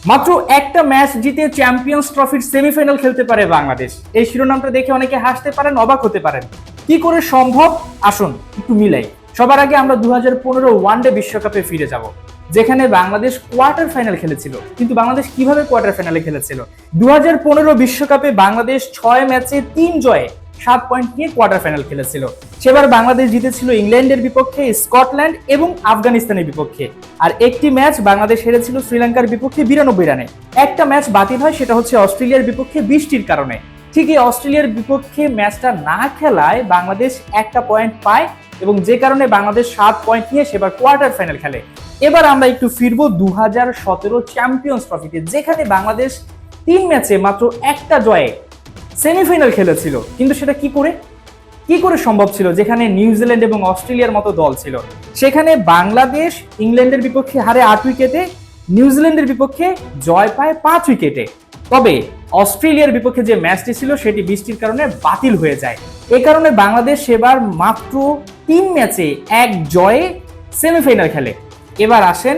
মাত্র একটা ম্যাচ জিতে চ্যাম্পিয়ন্স ট্রফির সেমিফাইনাল খেলতে পারে বাংলাদেশ। এই শিরোনামটা দেখে অনেকে হাসতে পারেন, অবাক হতে পারেন। কি করে সম্ভব? আসুন একটু মিলাই। সবার আগে আমরা 2015 ওয়ানডে বিশ্বকাপে ফিরে যাব, যেখানে বাংলাদেশ কোয়ার্টার ফাইনাল খেলেছিল। কিন্তু বাংলাদেশ কিভাবে কোয়ার্টার ফাইনালে খেলেছিল? 2015 বিশ্বকাপে বাংলাদেশ 6 ম্যাচে 3 জয়ে 7 পয়েন্ট নিয়ে কোয়ার্টার ফাইনাল খেলেছিল। সেবার বাংলাদেশ জিতেছিল ইংল্যান্ডের বিপক্ষে, স্কটল্যান্ড এবং আফগানিস্তানের বিপক্ষে। আর একটি ম্যাচ বাংলাদেশ হেরেছিল শ্রীলঙ্কার বিপক্ষে 92 রানে। একটা ম্যাচ বাতিল হয়, সেটা হচ্ছে অস্ট্রেলিয়ার বিপক্ষে বৃষ্টির কারণে। ঠিক এই অস্ট্রেলিয়ার বিপক্ষে ম্যাচটা না খেলায় বাংলাদেশ একটা পয়েন্ট পায় এবং যে কারণে বাংলাদেশ 7 পয়েন্ট নিয়ে সেবার কোয়ার্টার ফাইনাল খেলে। এবার আমরা একটু ফিরবো 2017 চ্যাম্পিয়ন্স ট্রফিতে, যেখানে বাংলাদেশ 3 ম্যাচে মাত্র একটা জয়ে সেমিফাইনাল খেলেছিল। কিন্তু সেটা কি করে সম্ভব ছিল, যেখানে নিউজিল্যান্ড এবং অস্ট্রেলিয়ার মতো দল ছিল? সেখানে বাংলাদেশ ইংল্যান্ডের বিপক্ষে হারে 8 উইকেটে, নিউজিল্যান্ডের বিপক্ষে জয় পায় 5 উইকেটে। তবে অস্ট্রেলিয়ার বিপক্ষে যে ম্যাচটি ছিল সেটি বৃষ্টির কারণে বাতিল হয়ে যায়। এ কারণে বাংলাদেশ সেবার মাত্র 3 ম্যাচে 1 জয়ে সেমিফাইনাল খেলে। এবার আসেন,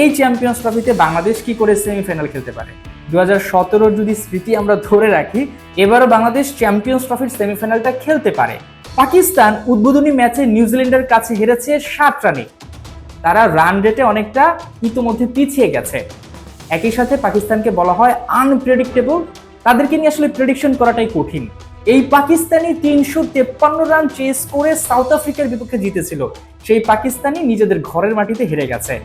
এই চ্যাম্পিয়ন্স ট্রফিতে বাংলাদেশ কি করে সেমিফাইনাল খেলতে পারে? 2017 যদি স্মৃতি আমরা ধরে রাখি, এবারও বাংলাদেশ চ্যাম্পিয়ন্স ট্রফির সেমিফাইনালটা খেলতে পারে। পাকিস্তান উদ্বোধনী ম্যাচে নিউজিল্যান্ডের কাছে হেরেছে 7 রানে। তারা রান রেটে অনেকটা ইতিমধ্যে পিছিয়ে গেছে। একই সাথে পাকিস্তানকে বলা হয় আনপ্রেডিক্টেবল। তাদেরকে নিয়ে আসলে প্রেডিকশন করাটাই কঠিন। এই পাকিস্তানি 353 রান চেস করে সাউথ আফ্রিকার বিপক্ষে জিতেছিল। সেই পাকিস্তানি নিজেদের ঘরের মাটিতে হেরে গেছে।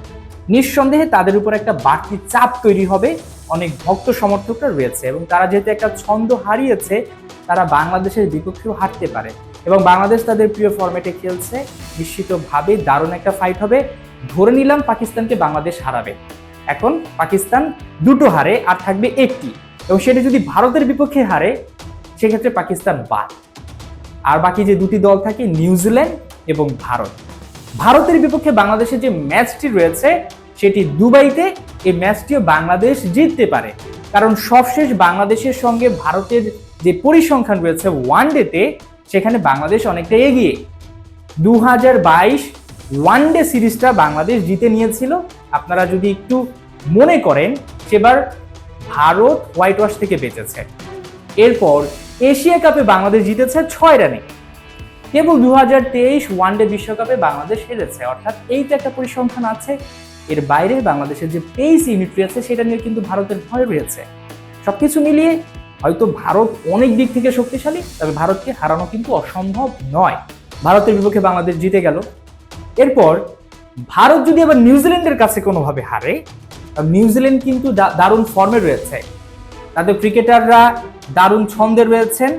নিঃসন্দেহে তাদের উপর একটা বাড়তি চাপ তৈরি হবে। অনেক ভক্ত সমর্থকরা রয়েছে এবং তারা যেহেতু একটা ছন্দ হারিয়েছে, তারা বাংলাদেশের বিপক্ষেও হারতে পারে। এবং বাংলাদেশ তাদের প্রিয় ফরম্যাটে খেলছে, নিশ্চিতভাবে দারুণ একটা ফাইট হবে। ধরে নিলাম পাকিস্তানকে বাংলাদেশ হারাবে। এখন পাকিস্তান 2টো হারে আর থাকবে 1টি, এবং সেটা যদি ভারতের বিপক্ষে হারে সেক্ষেত্রে পাকিস্তান বাদ। আর বাকি যে 2টি দল থাকে নিউজিল্যান্ড এবং ভারত। ভারতের বিপক্ষে বাংলাদেশের যে ম্যাচটি রয়েছে সেটি দুবাইতে। এই ম্যাচটিও বাংলাদেশ জিততে পারে, কারণ সবশেষ বাংলাদেশের সঙ্গে ভারতের যে পরিসংখ্যান রয়েছে ওয়ানডেতে, সেখানে বাংলাদেশ অনেকটা এগিয়ে। 2022 ওয়ানডে সিরিজটা বাংলাদেশ জিতে নিয়েছিল। আপনারা যদি একটু মনে করেন, সেবার ভারত হোয়াইট ওয়াশ থেকে বেঁচেছে। এরপর এশিয়া কাপে বাংলাদেশ জিতেছে 6 রানে। কেবল 2023 ওয়ানডে বিশ্বকাপে বাংলাদেশ হেরেছে। অর্থাৎ এইটা একটা পরিসংখ্যান আছে। এর বাইরে বাংলাদেশের যে পেস ইউনিট রয়েছে সেটা নিয়ে কিন্তু ভারতের ভয় রয়েছে। সবকিছু মিলিয়ে হয়তো ভারত অনেক দিক থেকে শক্তিশালী, তবে ভারতকে হারানো কিন্তু অসম্ভব নয়। ভারতের বিপক্ষে বাংলাদেশ জিতে গেল। এরপর ভারত যদি আবার নিউজিল্যান্ডের কাছে কোনোভাবে হারে, নিউজিল্যান্ড কিন্তু দারুণ ফর্মে রয়েছে। তাদের ক্রিকেটাররা দারুণ ছন্দে রয়েছেন।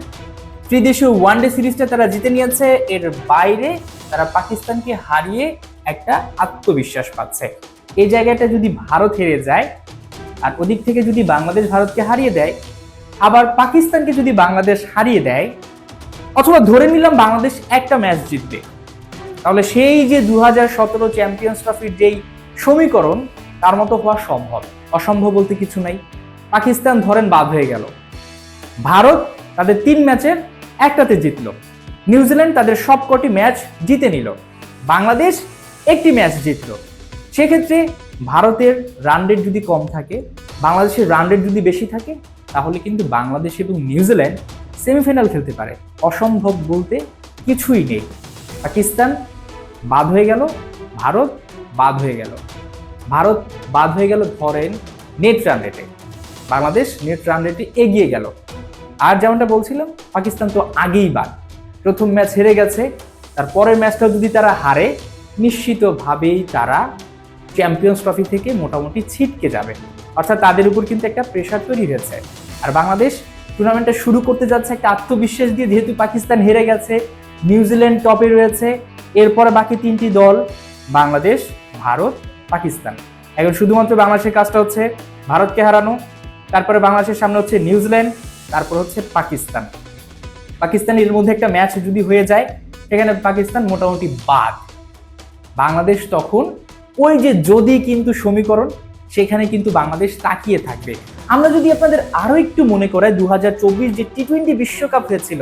ত্রিদেশীয় ওয়ানডে সিরিজটা তারা জিতে নিয়েছে। এর বাইরে তারা পাকিস্তানকে হারিয়ে একটা আত্মবিশ্বাস পাচ্ছে। এই জায়গাটা যদি ভারত হেরে যায়, আর ওদিক থেকে যদি বাংলাদেশ ভারতকে হারিয়ে দেয়, আবার পাকিস্তানকে যদি বাংলাদেশ হারিয়ে দেয়, অথবা ধরে নিলাম বাংলাদেশ একটা ম্যাচ জিতবে, তাহলে সেই যে 2017 চ্যাম্পিয়ন্স ট্রফির যেই সমীকরণ, তার মতো হওয়া সম্ভব। অসম্ভব বলতে কিছু নাই। পাকিস্তান ধরেন বাদ হয়ে গেল, ভারত তাদের 3 ম্যাচের একটাতে জিতলো, নিউজিল্যান্ড তাদের সবকটি ম্যাচ জিতে নিল, বাংলাদেশ একটি ম্যাচ জিতলো। সেক্ষেত্রে ভারতের রান রেট যদি কম থাকে, বাংলাদেশের রান রেট যদি বেশি থাকে, তাহলে কিন্তু বাংলাদেশ এবং নিউজিল্যান্ড সেমিফাইনাল খেলতে পারে। অসম্ভব বলতে কিছুই নেই। পাকিস্তান বাদ হয়ে গেল, ভারত বাদ হয়ে গেল। ভারত বাদ হয়ে গেল ধরেন নেট রান রেটে, বাংলাদেশ নেট রান রেটে এগিয়ে গেল। আর যেমনটা বলছিলাম, পাকিস্তান তো আগেই বাদ। প্রথম ম্যাচ হেরে গেছে, তার পরের ম্যাচটা যদি তারা হারে, নিশ্চিতভাবেই তারা চ্যাম্পিয়ন্স ট্রফি থেকে মোটামুটি ছিটকে যাবে। অর্থাৎ তাদের উপর কিন্তু একটা প্রেশার তৈরি হয়েছে। আর বাংলাদেশ টুর্নামেন্টটা শুরু করতে যাচ্ছে একটা আত্মবিশ্বাস দিয়ে, যেহেতু পাকিস্তান হেরে গেছে, নিউজিল্যান্ড টপে রয়েছে, এরপরে বাকি 3টি দল বাংলাদেশ, ভারত, পাকিস্তান। এখন শুধুমাত্র বাংলাদেশের কাজটা হচ্ছে ভারতকে হারানো, তারপরে বাংলাদেশের সামনে হচ্ছে নিউজিল্যান্ড, তারপর হচ্ছে পাকিস্তান। পাকিস্তানের মধ্যে একটা ম্যাচ যদি হয়ে যায়, সেখানে পাকিস্তান মোটামুটি বাদ। বাংলাদেশ তখন ওই যে যদি কিন্তু সমীকরণ, সেখানে কিন্তু বাংলাদেশ তাকিয়ে থাকবে। আমরা যদি আপনাদের আরো একটু মনে করাই, 2024 যে টি-20 বিশ্বকাপ হয়েছিল,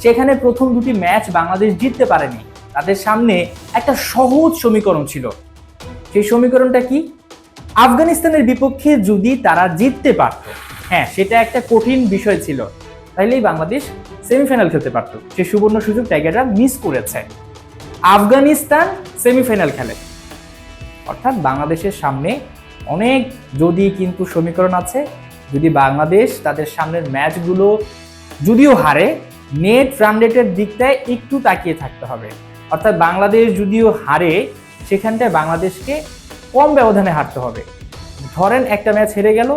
সেখানে প্রথম 2টি ম্যাচ বাংলাদেশ জিততে পারেনি। তাদের সামনে একটা সহজ সমীকরণ ছিল। সেই সমীকরণটা কি? আফগানিস্তানের বিপক্ষে যদি তারা জিততে পারত, হ্যাঁ সেটা একটা কঠিন বিষয় ছিল, তাইলেই বাংলাদেশ সেমিফাইনাল খেলতে পারত। সে সুবর্ণ সুযোগ টাইগাররা মিস করেছে। আফগানিস্তান সেমিফাইনাল খেলে, অর্থাৎ বাংলাদেশের সামনে অনেক যদি কিন্তু সমীকরণ আছে। যদি বাংলাদেশ তাদের সামনের ম্যাচগুলো যদিও হারে, নেট রান রেটের দিকটায় একটু তাকিয়ে থাকতে হবে। অর্থাৎ বাংলাদেশ যদিও হারে, সেখানটায় বাংলাদেশকে কম ব্যবধানে হারতে হবে। ধরেন একটা ম্যাচ হেরে গেল,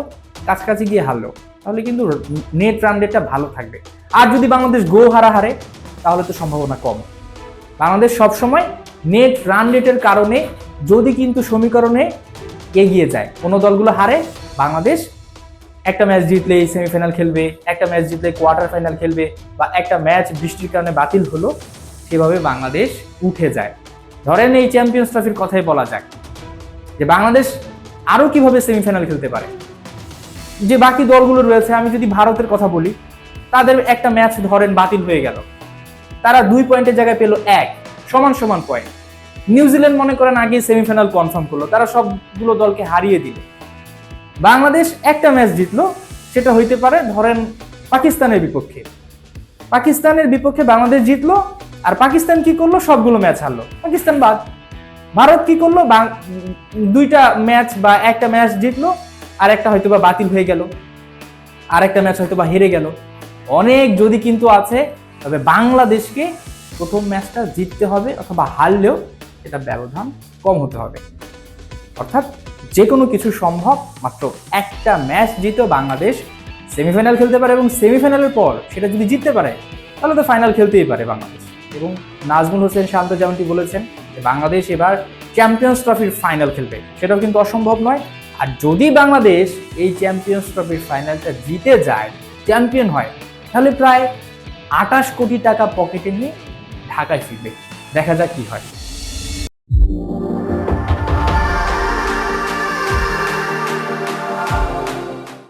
কাছাকাছি গিয়ে হারলো, তাহলে কিন্তু নেট রান রেটটা ভালো থাকবে। আর যদি বাংলাদেশ গো হারা হারে, তাহলে তো সম্ভাবনা কম। বাংলাদেশ সবসময় নেট রান রেটের কারণে যদি কিন্তু সমীকরণে এগিয়ে যায়, কোনো দলগুলো হারে, বাংলাদেশ একটা ম্যাচ জিতলেই সেমিফাইনাল খেলবে, একটা ম্যাচ জিতলে কোয়ার্টার ফাইনাল খেলবে, বা একটা ম্যাচ বৃষ্টির কারণে বাতিল হলো, সেভাবে বাংলাদেশ উঠে যায়। ধরেন এই চ্যাম্পিয়ন্স ট্রফির কথাই বলা যাক, যে বাংলাদেশ আরও কিভাবে সেমিফাইনাল খেলতে পারে। যে বাকি দলগুলো রয়েছে, আমি যদি ভারতের কথা বলি, তাদের একটা ম্যাচ ধরেন বাতিল হয়ে গেল, তারা 2 পয়েন্টের জায়গায় পেল 1, সমান সমান পয়েন্ট। নিউজিল্যান্ড মনে করেন আগে সেমিফাইনাল কনফার্ম করলো, তারা সবগুলো দলকে হারিয়ে দিল। বাংলাদেশ একটা ম্যাচ জিতলো, সেটা হইতে পারে ধরেন পাকিস্তানের বিপক্ষে। পাকিস্তানের বিপক্ষে বাংলাদেশ জিতলো, আর পাকিস্তান কি করলো, সবগুলো ম্যাচ হারলো, পাকিস্তান বাদ। ভারত কি করলো, 2টা ম্যাচ বা একটা ম্যাচ জিতলো, আর একটা হয়তো বা বাতিল হয়ে গেল, আর একটা ম্যাচ হয়তো বা হেরে গেল। অনেক যদি কিন্তু আছে, তবে বাংলাদেশকে প্রথম ম্যাচটা জিততে হবে, অথবা হারলেও এটা ব্যবধান কম হতে হবে। অর্থাৎ যে কোনো কিছু সম্ভব, মাত্র একটা ম্যাচ জিতেও বাংলাদেশ সেমিফাইনাল খেলতে পারে, এবং সেমিফাইনালের পর সেটা যদি জিততে পারে, তাহলে তো ফাইনাল খেলতেই পারে বাংলাদেশ। এবং নাজমুল হোসেন শান্ত যেমনটি বলেছেন যে বাংলাদেশ এবার চ্যাম্পিয়ন্স ট্রফির ফাইনাল খেলবে, সেটাও কিন্তু অসম্ভব নয়। আর যদি বাংলাদেশ এই চ্যাম্পিয়ন্স ট্রফির ফাইনালটা জিতে যায়, চ্যাম্পিয়ন হয়, তাহলে প্রায় 28 কোটি টাকা পকেটে নিয়ে ঢাকায় ফিরবে। দেখা যাক কি হয়।